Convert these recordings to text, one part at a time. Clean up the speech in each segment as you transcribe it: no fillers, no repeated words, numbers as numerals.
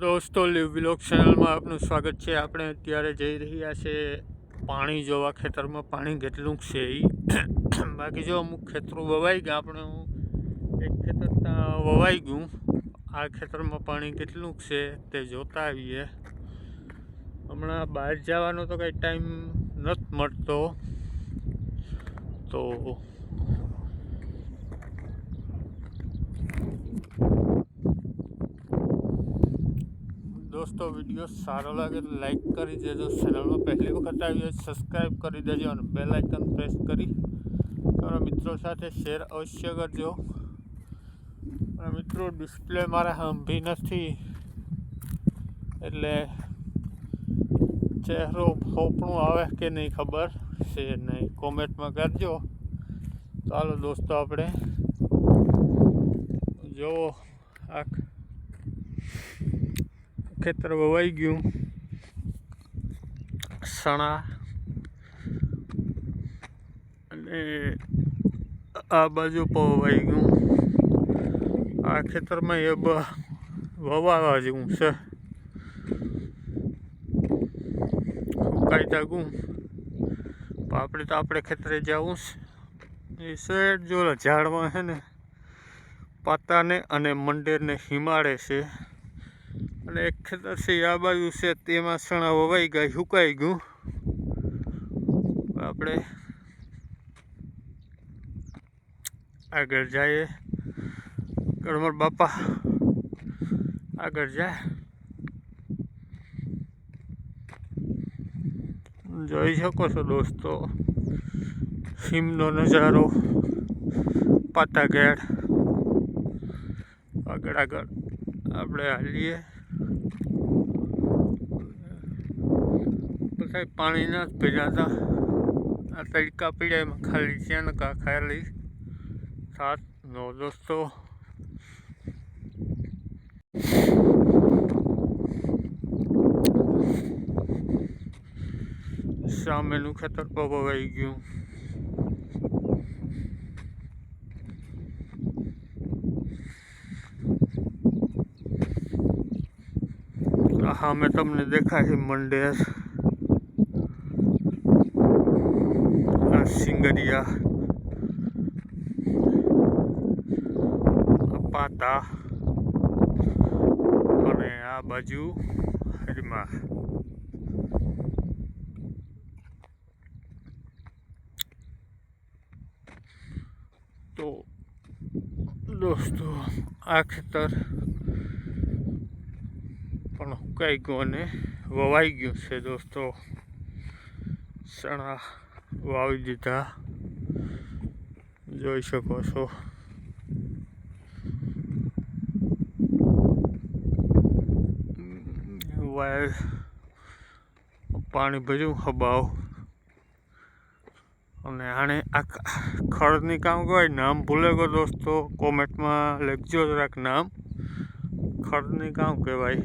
દોસ્તો leave vlog ચેનલમાં આપનું સ્વાગત છે। આપણે અત્યારે જઈ રહ્યા છે પાણી જોવા, ખેતરમાં પાણી કેટલું છે એ બાકી જો અમુક ખેતરો વવાઈ ગયા, આપણે એક ખેતર વવાઈ ગયું, આ ખેતરમાં પાણી કેટલું છે તે જોતા આવીએ। હમણાં બહાર જવાનો તો કંઈ ટાઈમ નથી મળતો, તો दोस्तों वीडियो सारो लगे तो लाइक कर देजो, चैनल में पहली वक्त आई सब्सक्राइब कर देजो और बेल आइकन प्रेस करी તમારા મિત્રો સાથે શેર અવશ્ય કરજો। મિત્રો ડિસ્પ્લે મારા સાંભળી નથી એટલે ચહેરો ફોપણું આવે કે નહીં ખબર છે નહીં, કોમેન્ટમાં કરજો। ચાલો દોસ્તો આપણે જો આ ખેતર વવાઈ ગયું, સણા અને આ બાજુ પણ વવાઈ ગયું। આ ખેતરમાં એ વવાવા જેવું છે, સુકાઈ જાગું પણ આપણે ખેતરે જવું એ શેઠ જો ઝાડમાં છે ને પાતાને અને મંડેરને હિમાડે છે, અને એક ખેતર છે આ બાજુ છે તેમાં સણા વવાઈ ગયા, સુકાઈ ગયું। આપણે આગળ જઈએ, ગણમર બાપા આગળ જાય, જોઈ શકો છો દોસ્તો હિમનો નજારો, પાતા ઘેડ। આગળ આગળ આપણે હાલીએ, પછી પાણી ના પીડા હતા, આ તડકા પીડા એમાં ખાલી છે ને ખાલી સાત નો દોસ્તો। સામેનું ખેતર પવાઈ ગયું, હા મેં તમને દેખાય મંડેર, આ સિંગરિયા, પાતા અને આ બાજુ હરિમા। તો દોસ્તો આ ખેતર પણ સુકાઈ ગયું અને વવાઈ ગયું છે દોસ્તો, ચણા વાવી દીધા, જોઈ શકો છો। વાયર પાણી ભર્યું હબાવ, અને આને આ ખડની કામ કહેવાય, નામ ભૂલે ગયો દોસ્તો, કોમેન્ટમાં લખજો જરાક નામ, ખડની કામ કહેવાય।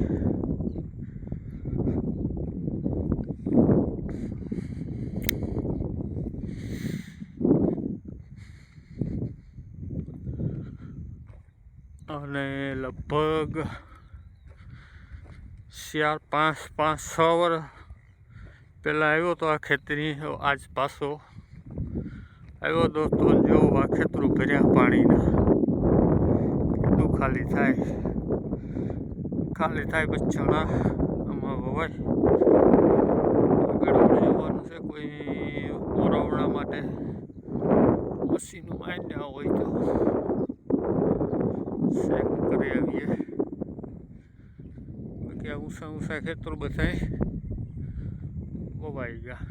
અને લગભગ 4-5-6 વર્ષ પહેલાં આવ્યો તો આ ખેતરી, આજ પાછો આવ્યો દોસ્તો। જો આ ખેતરું ભર્યા પાણીના, કીધું ખાલી થાય પછી ચણા આમાં વવાય। આગળ જવાનું છે, કોઈ ઓરવણા માટે મશીનો માંડ્યા હોય તો ચેક કરી આવીએ। બાકી આ ઊંચા ખેતરો બધા વવાઈ ગયા।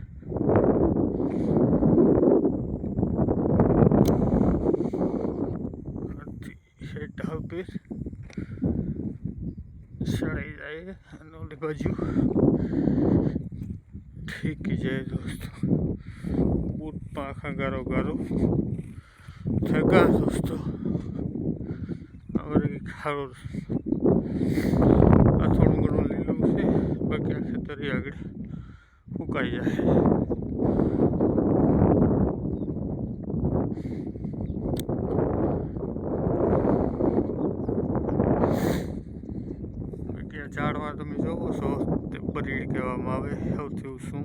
ચડાઈ જાય અને ઓલી બાજુ ઠીકી જાય દોસ્તો, બૂટ આખા ગારો ગારો થયા દોસ્તો। હવે ખારું આ થોડું ઘણું લીલું છે, બાકી આ ખેતરી આગળ સુકાઈ જાય। ઝાડ કહેવામાં આવે, સૌથી ઊંચું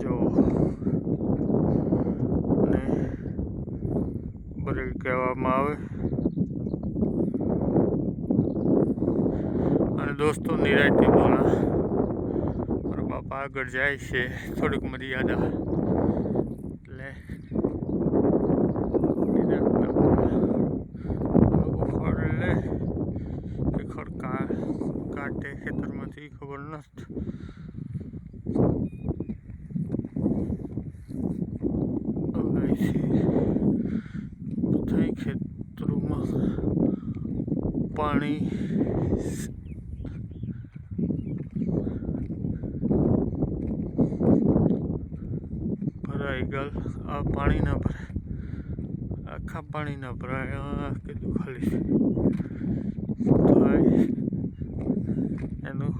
જો ને બરેલી કહેવામાં આવે. અને દોસ્તો નિરાંતે બોલા મારા બાપા આગળ જાય છે, થોડીક મર્યાદા એટલે કાઢે ખેતરમાંથી ખબર નથી. બધા ખેતરોમાં પાણી ભરાઈ ગયેલ. આ પાણી ના ભરાય, આખા પાણી ના ભરાય. કીધું ખાલી થાય એનું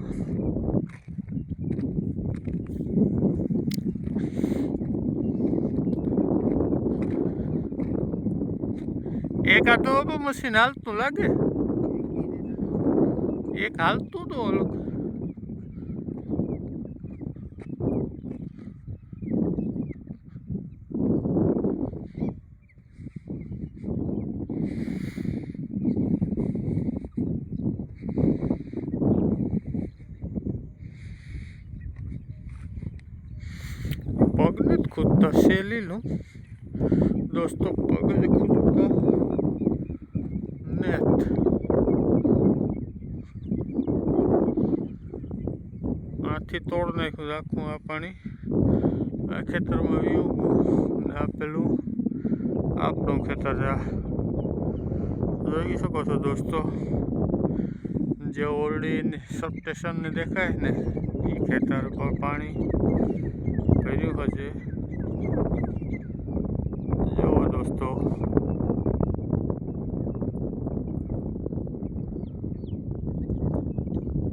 એક આ તો મશીન હાલતું લાગે, એક હાલતું તો ઓલું પગને જ ખૂદતા શેલી લું દોસ્તો, પગને ખૂદતા નેટ આથી તોડ નાખ્યું આખું. આ પાણી આ ખેતરમાં વ્યૂ ને આ પેલું આપણું ખેતર છે. જોઈ શકો છો દોસ્તો, જે ઓરડી સબસ્ટેશનને દેખાય ને એ ખેતર પર પાણી ભર્યું હશે. જુઓ દોસ્તો,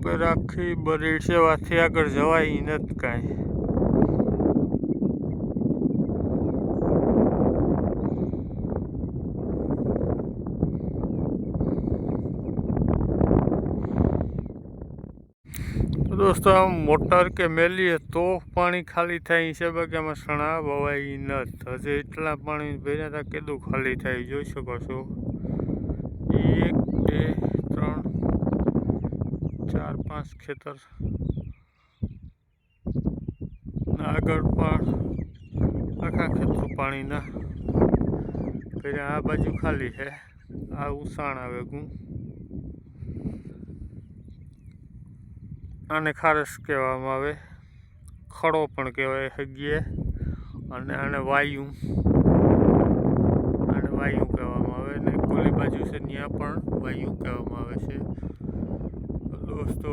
પર આખી બરી સેવાથી આગળ જવાય નથી કાંઈ. દોસ્તો આમ મોટર કે મેલીએ તો પાણી ખાલી થાય છે, બાકી આમાં સણા વવાય નથી. હજી એટલા પાણી ભર્યા હતા, કેટલું ખાલી થાય જોઈ શકો છો. 1 2 3 4 5 ખેતર આગળ પણ આખા ખેતરો પાણીના ભર્યા. આ બાજુ ખાલી છે, આ ઉસાણ આવે ગું. આને ખારસ કહેવામાં આવે, ખડો પણ કહેવાય હગીએ. અને આને વાયુ કહેવામાં આવે. ને કોલી બાજુ છે ત્યાં પણ વાયુ કહેવામાં આવે છે દોસ્તો.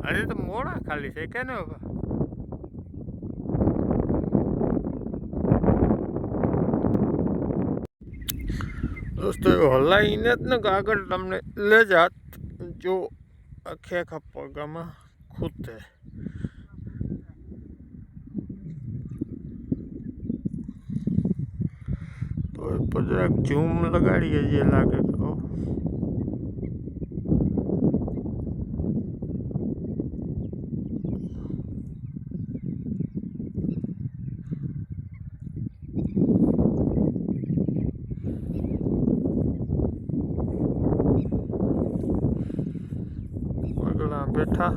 આજે તો મોડા ખાલી છે કે ને દોસ્તો, હલાઈને જ ને આગળ તમને લે જાત જો આખે આખા પગામાં ખૂદે. તો એ પર જરાક ઝૂમ લગાડીએ જે લાગે તો. બેઠા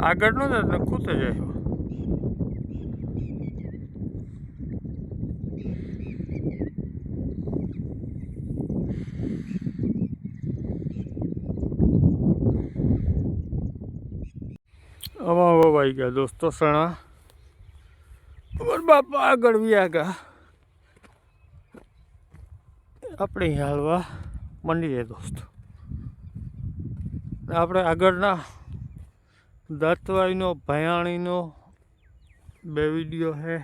આગળનું જ એટલે ખૂતે જાય. આમાં વવાઈ ગયા દોસ્તો સણા. બાપા આગળ વ્યા ગયા, આપણે હાલવા મંડીએ દોસ્તો. આપણે આગળના દાંતવાઈનો ભયાણીનો 2 વિડીયો છે,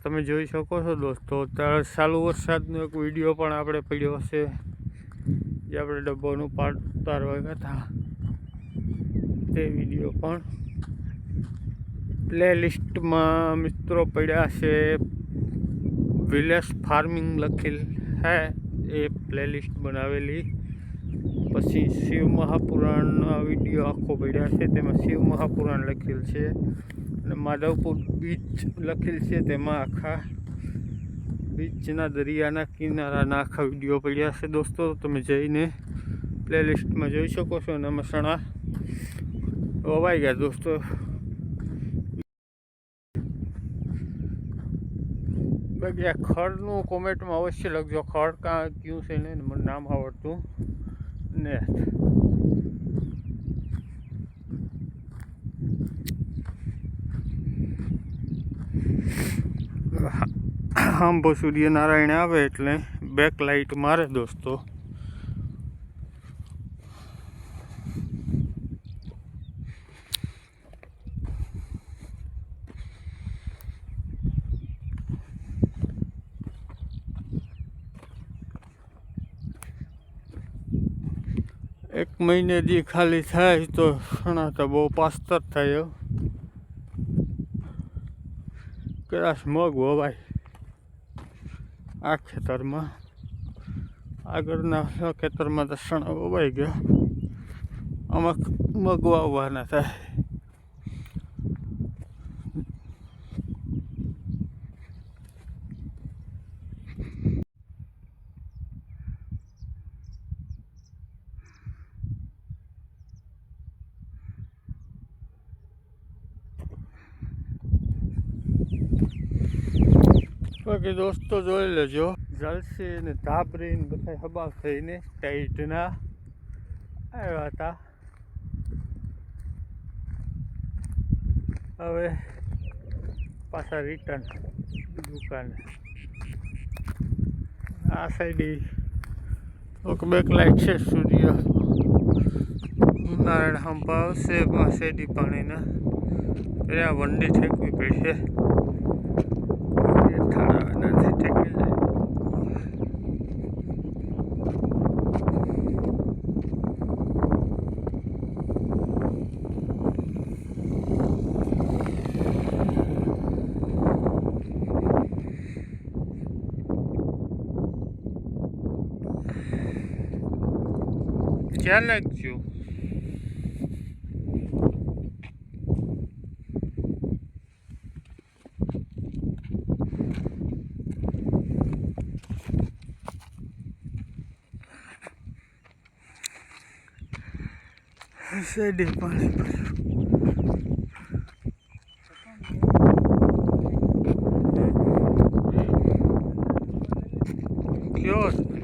તમે જોઈ શકો છો દોસ્તો. ત્યારે ચાલુ વરસાદનો એક વિડીયો પણ આપણે પડ્યો હશે. જે આપણે ડબ્બાનું પાર્ટ ઉતારવા ગયા હતા તે વિડીયો પણ પ્લે લિસ્ટમાં મિત્રો પડ્યા છે. વિલેજ ફાર્મિંગ લખેલ હે એ પ્લે લિસ્ટ બનાવેલી. પછી શિવ મહાપુરાણના વિડીયો આખો પડ્યા છે, તેમાં શિવ મહાપુરાણ લખેલ છે. અને માધવપુર બીચ લખેલ છે, તેમાં આખા બીચના દરિયાના કિનારાના આખા વિડીયો પડ્યા છે. દોસ્તો તમે જઈને પ્લે લિસ્ટમાં જોઈ શકો છો. અને મસણા વવાઈ ગયા દોસ્તો. બાકી આ ખડનું કોમેન્ટમાં અવશ્ય લખજો, ખડ કાં ક્યું છે ને મને નામ આવડતું ને. આંબો સૂર્યનારાયણ આવે એટલે બેક લાઇટ મારે દોસ્તો. એક મહિને દી ખાલી થાય તો ઘણા તો બહુ પાસ્તર થાય. કદાચ મગ વવાય આ ખેતરમાં. આગળના ખેતરમાં તો સણા વવાઈ ગયા, આમાં મગ વાવવાના થાય. બાકી દોસ્તો જોઈ લેજો, જલસી ને ધાબરી ને બધા હબાવ થઈને ટાઈટના આવ્યા હતા. હવે પાછા રિટર્ન દુકાને. આ સાઈડ બેક લાઈટ છે, સૂર્ય નારાયણ હંપા આવશે. આ સાઈડ પાણીના આ વંડી ઠેકવી પડશે. નથી ઠેકી જાય. ક્યાં લાગજો સાઈડે પાણી ભર્યું. કયો